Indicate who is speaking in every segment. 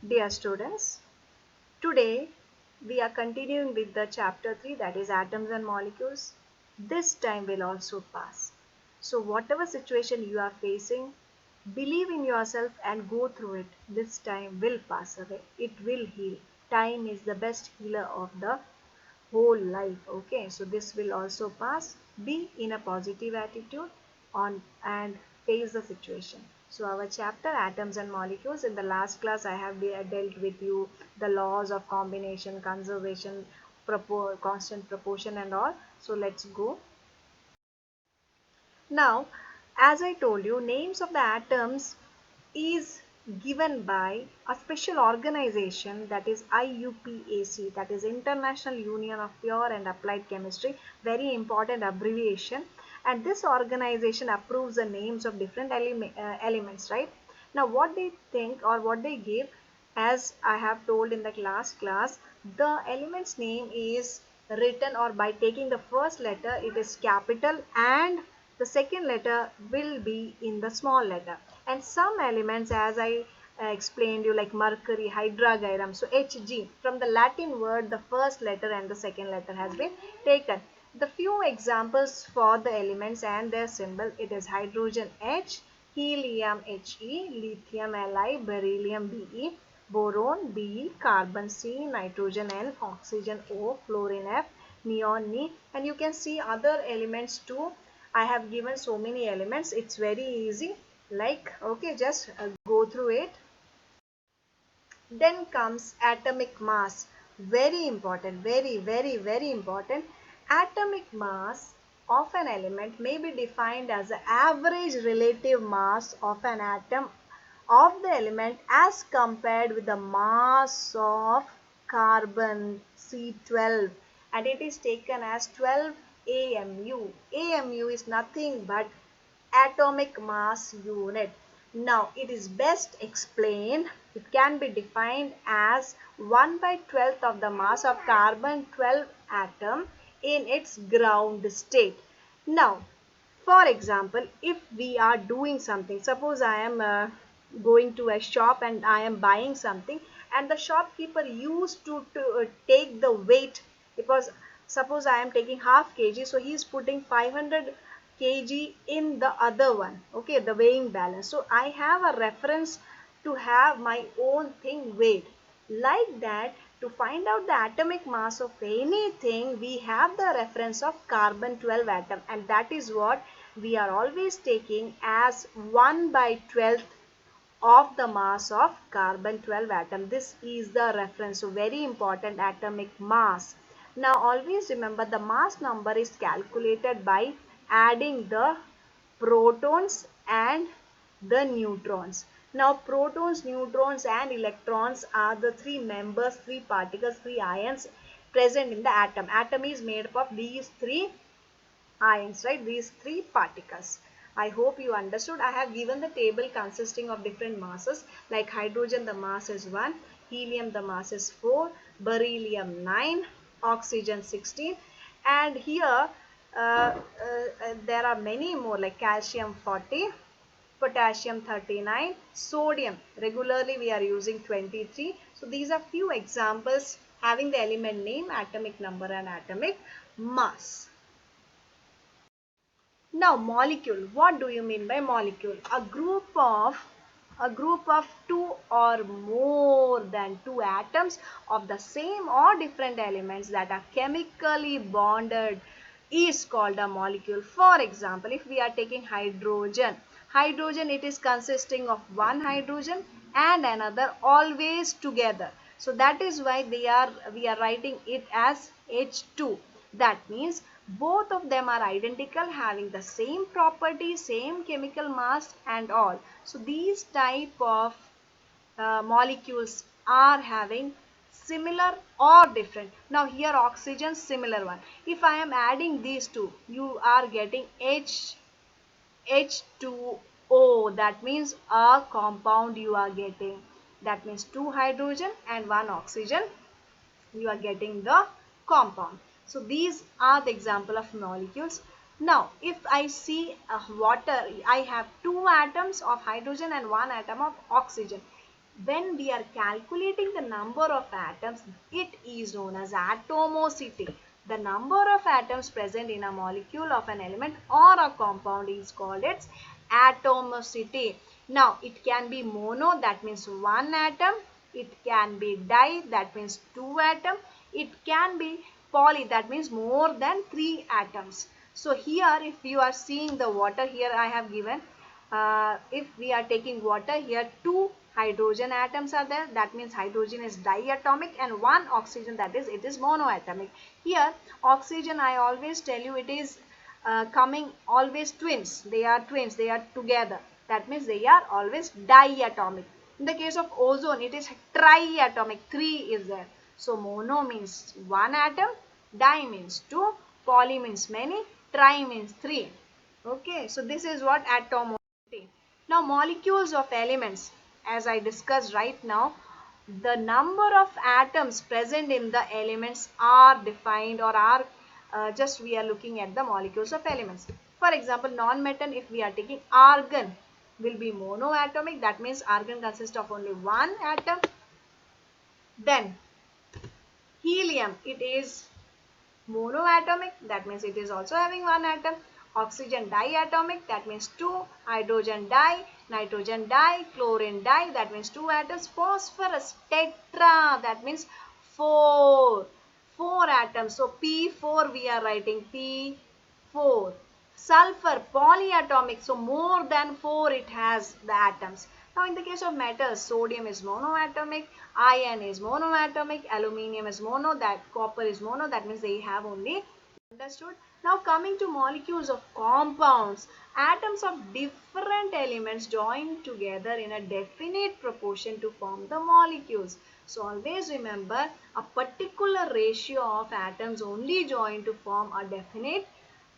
Speaker 1: Dear students, today we are continuing with the chapter 3, that is atoms and molecules. This time will also pass. So whatever situation you are facing, believe in yourself and go through it. This time will pass away. It will heal. Time is the best healer of the whole life. Okay, so this will also pass. Be in a positive attitude on and face the situation. So our chapter atoms and molecules, in the last class I have dealt with you the laws of combination, conservation, constant proportion and all. So let's go. Now, as I told you, names of the atoms is given by a special organization, that is IUPAC, that is International Union of Pure and Applied Chemistry, very important abbreviation. And this organization approves the names of different elements, right? Now what they think or what they give, as I have told in the last class, the element's name is written, or by taking the first letter it is capital and the second letter will be in the small letter. And some elements, as I explained you, like mercury, hydrogyrum, so Hg, from the Latin word the first letter and the second letter has been taken. The few examples for the elements and their symbol, it is hydrogen H, helium He, lithium Li, beryllium Be, boron Be, carbon C, nitrogen N, oxygen O, fluorine F, neon Ni, and you can see other elements too. I have given so many elements, it's very easy, like, okay, just go through it. Then comes atomic mass. Very important, very important. Atomic mass of an element may be defined as the average relative mass of an atom of the element as compared with the mass of carbon C12, and it is taken as 12 AMU. AMU is nothing but atomic mass unit. Now it is best explained, it can be defined as 1 by 12th of the mass of carbon 12 atom in its ground state. Now for example, if we are doing something, suppose I am going to a shop and I am buying something, and the shopkeeper used to take the weight, because suppose I am taking half kg, so he is putting 500 kg in the other one, okay, the weighing balance. So I have a reference to have my own thing weighed. Like that, to find out the atomic mass of anything, we have the reference of carbon 12 atom, and that is what we are always taking as 1 by 12th of the mass of carbon 12 atom. This is the reference. So very important, atomic mass. Now always remember, the mass number is calculated by adding the protons and the neutrons. Now protons, neutrons and electrons are the three members, three particles, three ions present in the atom. Atom is made up of these three ions, right? These three particles. I hope you understood. I have given the table consisting of different masses, like hydrogen the mass is 1, helium the mass is 4, beryllium 9, oxygen 16, and here there are many more, like calcium 40, potassium 39, sodium regularly we are using 23. So these are few examples having the element name, atomic number and atomic mass. Now molecule, what do you mean by molecule? A group of two or more than two atoms of the same or different elements that are chemically bonded is called a molecule. For example, if we are taking hydrogen, it is consisting of one hydrogen and another always together. So that is why we are writing it as H2. That means both of them are identical, having the same property, same chemical mass and all. So these type of molecules are having similar or different. Now here oxygen, similar one. If I am adding these two, you are getting H2O. That means a compound you are getting. That means two hydrogen and one oxygen, you are getting the compound. So these are the example of molecules. Now if I see water, I have two atoms of hydrogen and one atom of oxygen. when we are calculating the number of atoms, it is known as atomicity. The number of atoms present in a molecule of an element or a compound is called its atomicity. Now, it can be mono, that means one atom. It can be di, that means two atoms. It can be poly, that means more than three atoms. So here, if you are seeing the water, here I have given, if we are taking water, here two hydrogen atoms are there, that means hydrogen is diatomic, and one oxygen, that is it is monoatomic. Here oxygen, I always tell you, it is coming always twins, they are twins, they are together, that means they are always diatomic. In the case of ozone, it is triatomic, three is there. So mono means one atom, di means two, poly means many, tri means three. Okay, so this is what atom. Now, molecules of elements, as I discussed right now, the number of atoms present in the elements are defined, or are just we are looking at the molecules of elements. For example, non-metal, if we are taking argon, will be monoatomic. That means argon consists of only one atom. Then helium, it is monoatomic, that means it is also having one atom. Oxygen diatomic, that means two. Hydrogen di, nitrogen di, chlorine di, that means two atoms. Phosphorus tetra, that means four atoms. So P4 we are writing P4. Sulfur polyatomic, so more than 4 it has the atoms. Now in the case of metals, sodium is monoatomic, iron is monoatomic, aluminium is mono, that copper is mono, that means they have only. Understood? Now coming to molecules of compounds, atoms of different elements join together in a definite proportion to form the molecules. So always remember, a particular ratio of atoms only join to form a definite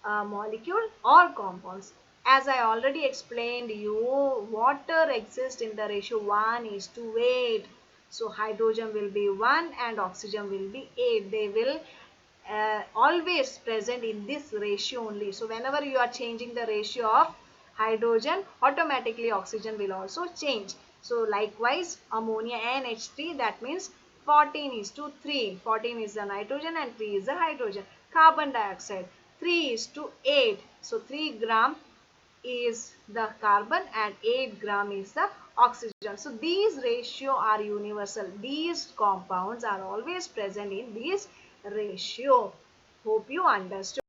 Speaker 1: molecule or compounds. As I already explained you, water exists in the ratio 1:8. So hydrogen will be 1 and oxygen will be 8. They will always present in this ratio only. So whenever you are changing the ratio of hydrogen, automatically oxygen will also change. So likewise, ammonia NH3, that means 14:3. 14 is the nitrogen and 3 is the hydrogen. Carbon dioxide, 3:8. So 3 gram is the carbon and 8 gram is the oxygen. So these ratio are universal. These compounds are always present in this ratio. Hope you understood.